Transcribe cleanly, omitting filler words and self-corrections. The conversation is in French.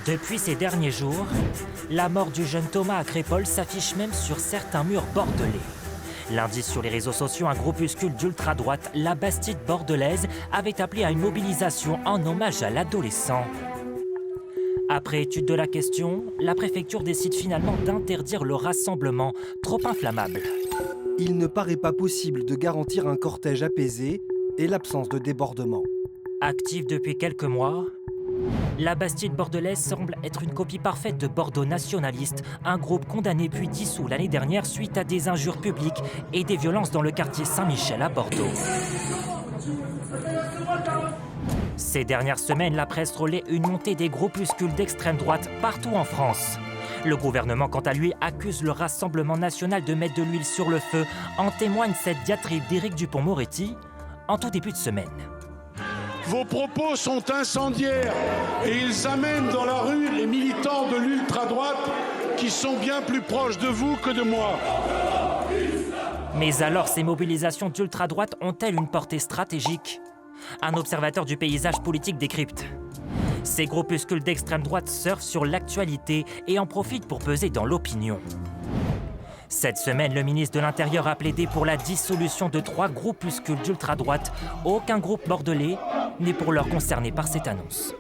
Depuis ces derniers jours, la mort du jeune Thomas à Crépol s'affiche même sur certains murs bordelais. Lundi, sur les réseaux sociaux, un groupuscule d'ultra-droite, la Bastide bordelaise, avait appelé à une mobilisation en hommage à l'adolescent. Après étude de la question, la préfecture décide finalement d'interdire le rassemblement, trop inflammable. Il ne paraît pas possible de garantir un cortège apaisé et l'absence de débordement. Active depuis quelques mois, la Bastide bordelaise semble être une copie parfaite de Bordeaux nationaliste, un groupe condamné puis dissous l'année dernière suite à des injures publiques et des violences dans le quartier Saint-Michel à Bordeaux. Ces dernières semaines, la presse relaie une montée des groupuscules d'extrême droite partout en France. Le gouvernement, quant à lui, accuse le Rassemblement national de mettre de l'huile sur le feu. En témoigne cette diatribe d'Éric Dupond-Moretti en tout début de semaine. Vos propos sont incendiaires et ils amènent dans la rue les militants de l'ultra-droite qui sont bien plus proches de vous que de moi. Mais alors, ces mobilisations d'ultra-droite ont-elles une portée stratégique ? Un observateur du paysage politique décrypte. Ces groupuscules d'extrême droite surfent sur l'actualité et en profitent pour peser dans l'opinion. Cette semaine, le ministre de l'Intérieur a plaidé pour la dissolution de 3 groupuscules d'ultra-droite. Aucun groupe bordelais n'est pour l'heure concerné par cette annonce.